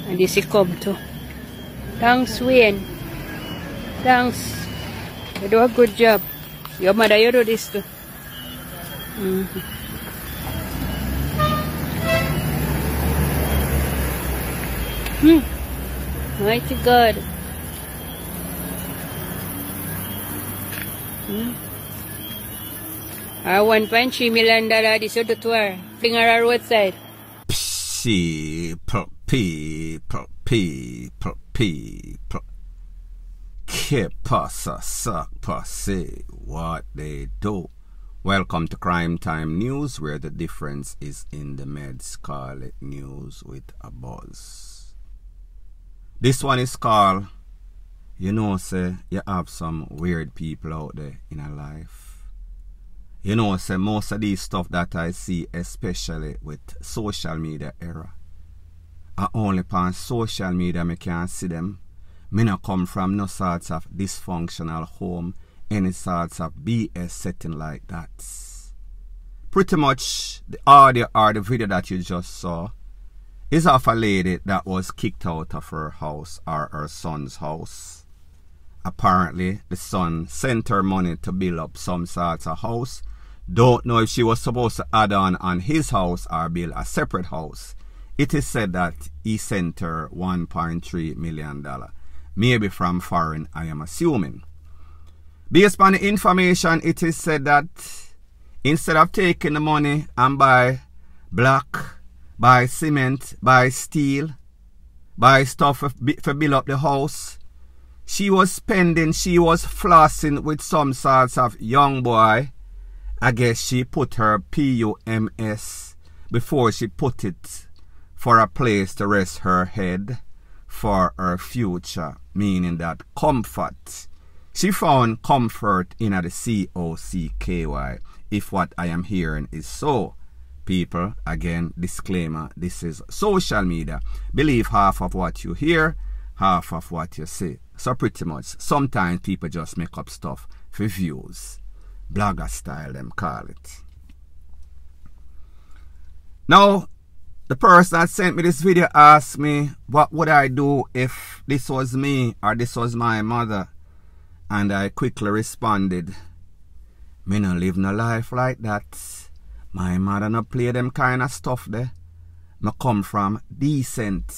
And this is come too. Thanks, Wayne. Thanks. You do a good job. Your mother, you do this too. Mighty God. Our $1.3 million this you do to her. Fling her roadside. People. Que pasa, suck, passe, what they do. Welcome to Crime Time News, where the difference is in the meds. Call it news with a buzz. This one is called, you know, say, you have some weird people out there in a life. You know, say, most of these stuff that I see, especially with social media era, are only on social media me can see them. Me not come from no sorts of dysfunctional home, any sorts of BS setting like that. Pretty much the audio or the video that you just saw is of a lady that was kicked out of her house or her son's house. Apparently the son sent her money to build up some sorts of house. Don't know if she was supposed to add on his house or build a separate house. It is said that he sent her $1.3 million. Maybe from foreign, I am assuming. Based on the information, it is said that instead of taking the money and buy block, buy cement, buy steel, buy stuff for build up the house, she was flossing with some sorts of young boy. I guess she put her PUMS before she put it for a place to rest her head for her future, meaning that comfort. She found comfort in the COCKY, if what I am hearing is so. People, again, disclaimer, this is social media. Believe half of what you hear, half of what you see. So pretty much, sometimes people just make up stuff for views. Blogger style, them call it. Now, the person that sent me this video asked me, what would I do if this was me or this was my mother? And I quickly responded, me no live no life like that. My mother no play them kind of stuff there. Me come from decent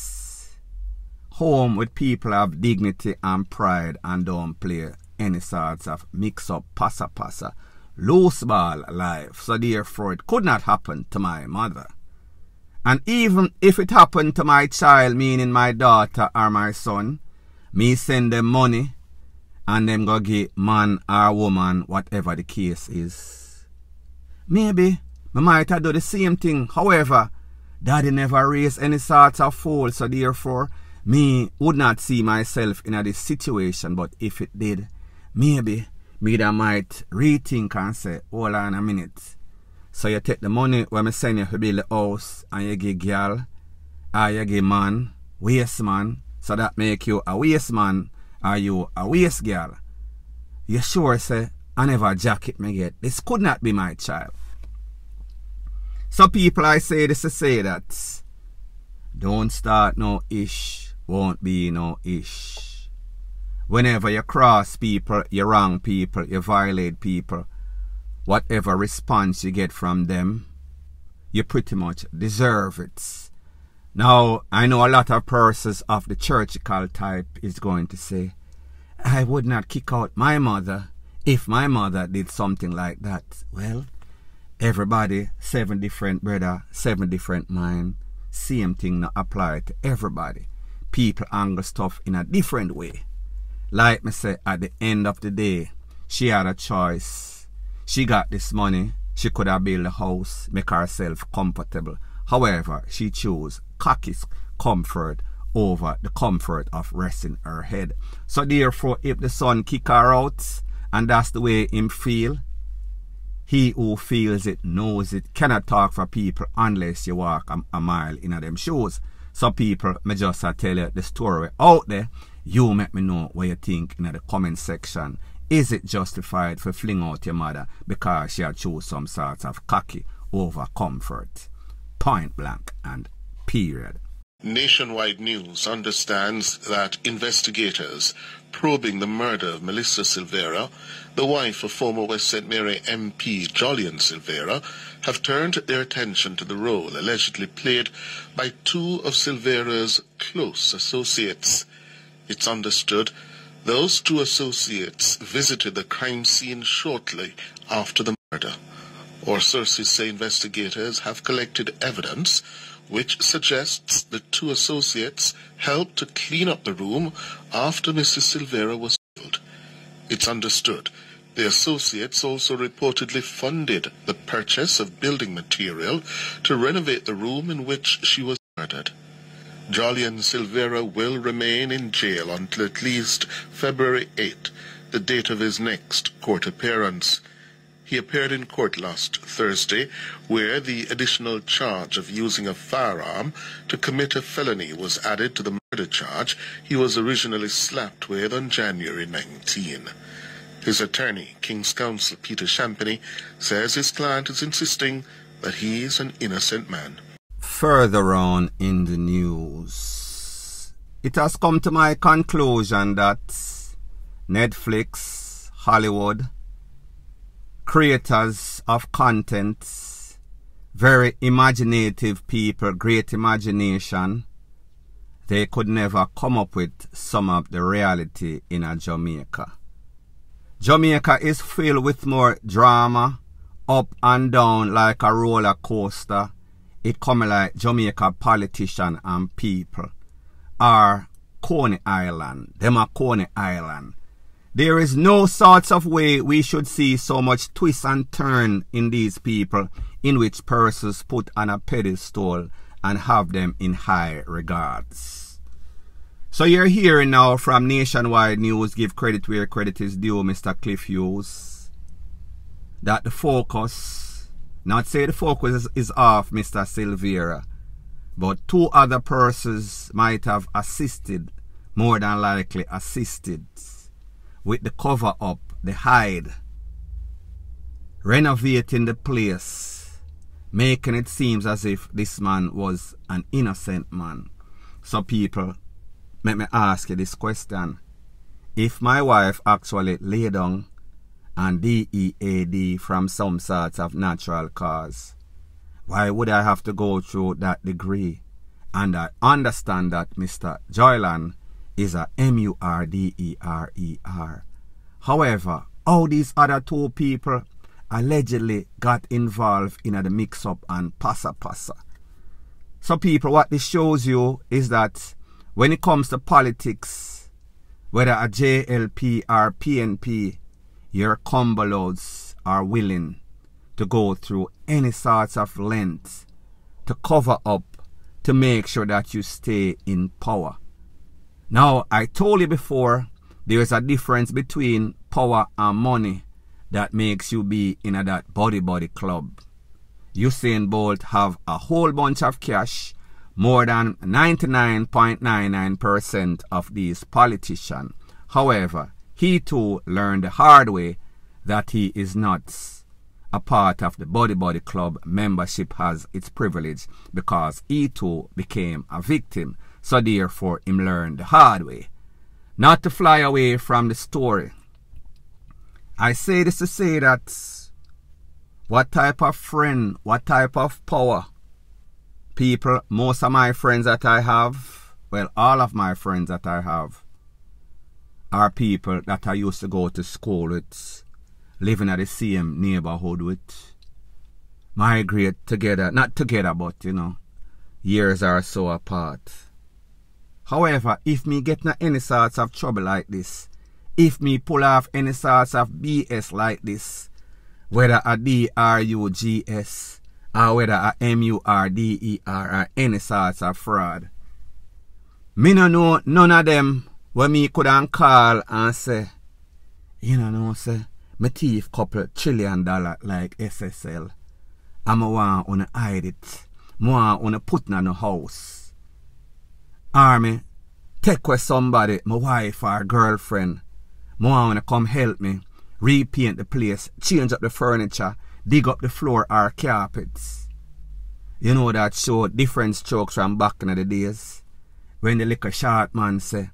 home with people of dignity and pride and don't play any sorts of mix up, passa, loose ball life. So therefore it could not happen to my mother. And even if it happened to my child, meaning my daughter or my son, me send them money and them go give man or woman, whatever the case is. Maybe me might have do the same thing. However, daddy never raised any sort of fool, so therefore me would not see myself in this situation. But if it did, maybe me that might rethink and say, hold on a minute. So you take the money when I send you to build the house and you give girl or you give man, waste man, so that make you a waste man or you a waste girl. You sure say, I never jacket me get. This could not be my child. So people, I say this to say that don't start no ish, won't be no ish. Whenever you cross people, you wrong people, you violate people, whatever response you get from them, you pretty much deserve it. Now, I know a lot of persons of the churchical type is going to say, I would not kick out my mother if my mother did something like that. Well, everybody, 7 different brother, 7 different mind, same thing not apply to everybody. People angle stuff in a different way. Like me say, at the end of the day, she had a choice. She got this money. She could have built a house, make herself comfortable. However, she chose cocky comfort over the comfort of resting her head. So therefore, if the son kick her out, and that's the way him feel, he who feels it knows it. Cannot talk for people unless you walk a mile in them shoes. So people, me just tell you the story out there. You make me know what you think in the comment section. Is it justified for fling out your mother because she had chose some sort of cocky over comfort? Point blank and period. Nationwide News understands that investigators probing the murder of Melissa Silvera, the wife of former West St. Mary MP Julian Silvera, have turned their attention to the role allegedly played by two of Silvera's close associates. It's understood those two associates visited the crime scene shortly after the murder. Our sources say investigators have collected evidence which suggests the two associates helped to clean up the room after Mrs. Silvera was killed. It's understood the associates also reportedly funded the purchase of building material to renovate the room in which she was murdered. Julian Silvera will remain in jail until at least February 8, the date of his next court appearance. He appeared in court last Thursday, where the additional charge of using a firearm to commit a felony was added to the murder charge he was originally slapped with on January 19. His attorney, King's Counsel Peter Champagny, says his client is insisting that he is an innocent man. Further on in the news, it has come to my conclusion that Netflix, Hollywood, creators of content, very imaginative people, great imagination, they could never come up with some of the reality in a Jamaica. Jamaica is filled with more drama, up and down like a roller coaster. It come like Jamaica politicians and people are Coney Island. Them are Coney Island. There is no sorts of way we should see so much twist and turn in these people in which persons put on a pedestal and have them in high regards. So you're hearing now from Nationwide News, give credit where credit is due, Mr. Cliff Hughes, that the focus, not say the focus is off Mr. Silvera, but two other persons might have assisted, more than likely assisted, with the cover up, the hide, renovating the place, making it seem as if this man was an innocent man. So people, let me ask you this question. If my wife actually lay down and DEAD from some sorts of natural cause, why would I have to go through that degree? And I understand that Mr. Joylan is a MURDERER. However, how these other two people allegedly got involved in the mix-up and passa. So people, what this shows you is that when it comes to politics, whether a JLP or PNP, your combo-loads are willing to go through any sorts of length to cover up, to make sure that you stay in power. Now, I told you before, there is a difference between power and money that makes you be in that body club. Usain Bolt have a whole bunch of cash, more than 99.99% of these politicians. However, he too learned the hard way that he is not a part of the body club. Membership has its privilege because he too became a victim. So therefore, him learned the hard way. Not to fly away from the story. I say this to say that what type of friend, what type of power, people, most of my friends that I have, well, all of my friends that I have, are people that I used to go to school with, living at the same neighborhood with, migrate together, not together, but, you know, years or so apart. However, if me get in any sorts of trouble like this, if me pull off any sorts of BS like this, whether a DRUGS or whether a MURDER or any sorts of fraud, me no know none of them when me couldn't call and say, you know, say, me thief couple $1 trillion like SSL. And I want to hide it. I want to put it in a house. Or me take with somebody, my wife or girlfriend. I want to come help me repaint the place, change up the furniture, dig up the floor or carpets. You know that show Different Strokes from back in the days? When the little short man say,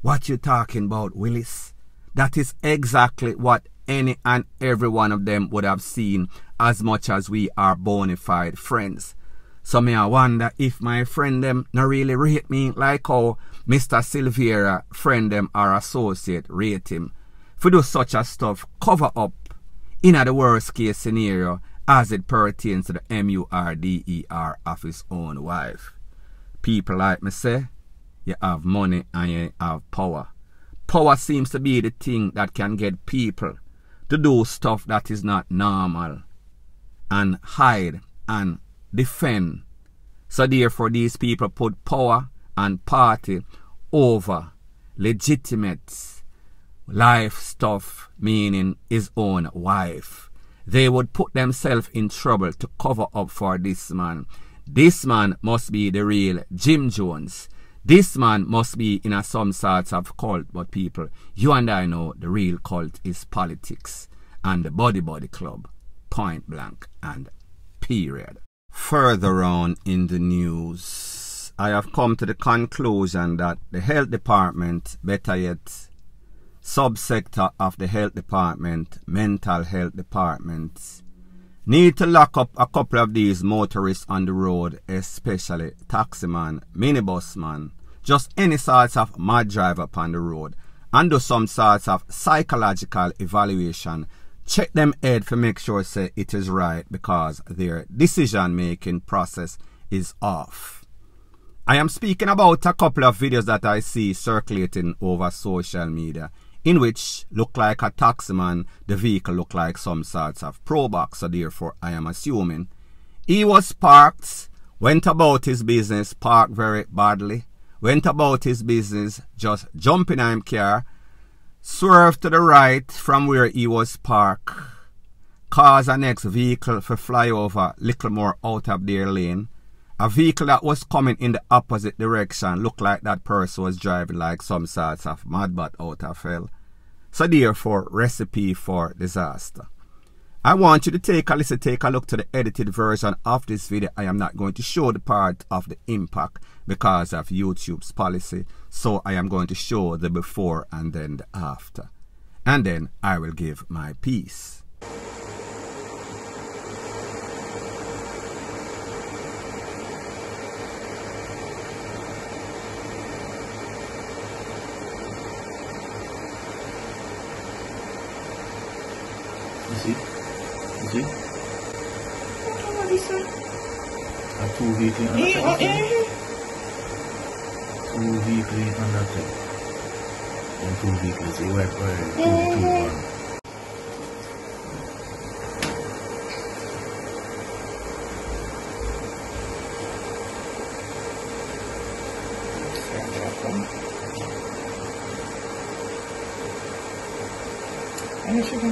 "What you talking about, Willis?" That is exactly what any and every one of them would have seen, as much as we are bona fide friends. So me I wonder if my friend them not really rate me like how Mr. Silvera friend them or associate rate him. For do such a stuff cover up in the worst case scenario as it pertains to the MURDER of his own wife. People like me say, you have money and you have power. Power seems to be the thing that can get people to do stuff that is not normal and hide and defend. So therefore these people put power and party over legitimate life stuff, meaning his own wife. They would put themselves in trouble to cover up for this man. This man must be the real Jim Jones. This man must be in some sorts of cult, but people, you and I know the real cult is politics and the body club, point blank and period. Further on in the news, I have come to the conclusion that the health department, better yet, subsector of the health department, mental health department, need to lock up a couple of these motorists on the road, especially taximan, minibus man, just any sorts of mad driver upon the road, and do some sorts of psychological evaluation. Check them head for make sure say it is right, because their decision making process is off. I am speaking about a couple of videos that I see circulating over social media, in which look like a taximan, the vehicle look like some sorts of pro box, so therefore I am assuming he was parked, went about his business, parked very badly, went about his business, just jumping in his car, swerved to the right from where he was parked, caused a next vehicle to fly over little more out of their lane. A vehicle that was coming in the opposite direction looked like that person was driving like some sorts of madbat out of hell. So therefore, recipe for disaster. I want you to take a listen, take a look to the edited version of this video. I am not going to show the part of the impact because of YouTube's policy. So I am going to show the before and then the after. And then I will give my piece. You see? You see? What is that? A 2 vehicle and a 2 vehicle and that thing. And 2 vehicles, you went for 2-1. And it should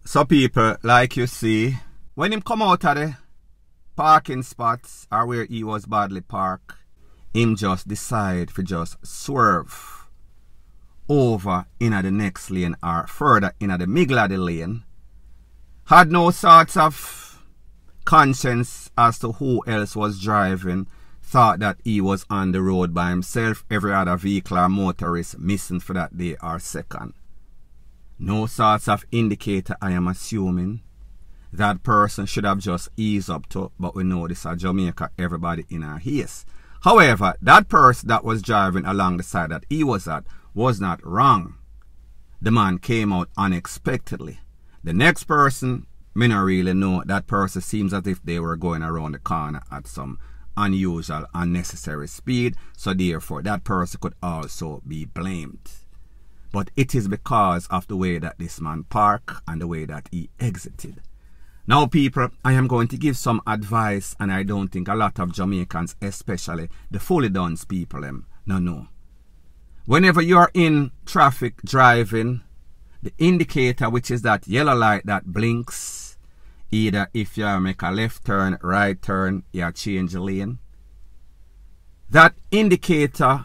So people, like you see, when him come out of the parking spots or where he was badly parked, him just decide to just swerve over in the next lane or further in the middle of the lane. Had no sorts of conscience as to who else was driving, thought that he was on the road by himself, every other vehicle or motorist missing for that day or second. No sorts of indicator, I am assuming. That person should have just eased up to, but we know this is Jamaica, everybody in our haste. However, that person that was driving along the side that he was at was not wrong. The man came out unexpectedly. The next person, me not really know, that person seems as if they were going around the corner at some unusual, unnecessary speed, so therefore that person could also be blamed. But it is because of the way that this man parked and the way that he exited. Now people, I am going to give some advice, and I don't think a lot of Jamaicans, especially the fully done people, no. Whenever you are in traffic driving, the indicator, which is that yellow light that blinks, either if you make a left turn, right turn, you change the lane. that indicator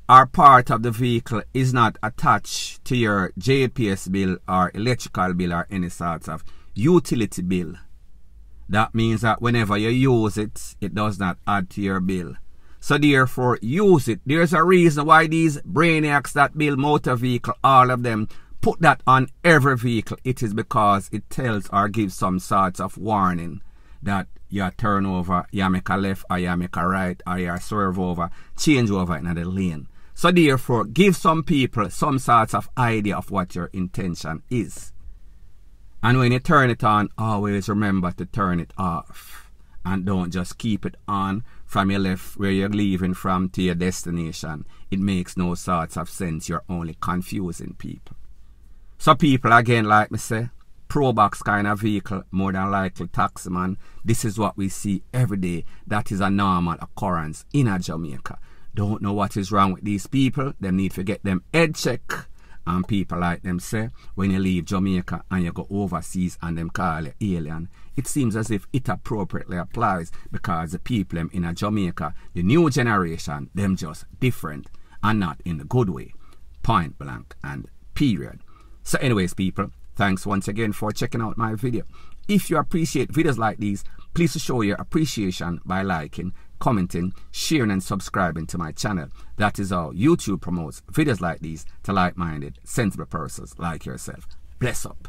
or part of the vehicle is not attached to your JPS bill or electrical bill or any sort of utility bill, that means that whenever you use it, it does not add to your bill. So therefore, use it. There's a reason why these brainiacs that build motor vehicle, all of them, put that on every vehicle. It is because it tells or gives some sorts of warning that you turn over, you make a left or you make a right, or you swerve over, change over in the lane. So therefore, give some people some sorts of idea of what your intention is. And when you turn it on, always remember to turn it off. And don't just keep it on from your left where you're leaving from to your destination. It makes no sorts of sense. You're only confusing people. So people, again, like me say, pro box kind of vehicle, more than likely taximan. This is what we see every day. That is a normal occurrence in a Jamaica. Don't know what is wrong with these people. They need to get them head check. And people like them say, when you leave Jamaica and you go overseas and them call you alien, it seems as if it appropriately applies because the people them in a Jamaica, the new generation, them just different and not in the good way. Point blank and period. So anyways, people, thanks once again for checking out my video. If you appreciate videos like these, please show your appreciation by liking, commenting, sharing and subscribing to my channel. That is how YouTube promotes videos like these to like-minded, sensible persons like yourself. Bless up.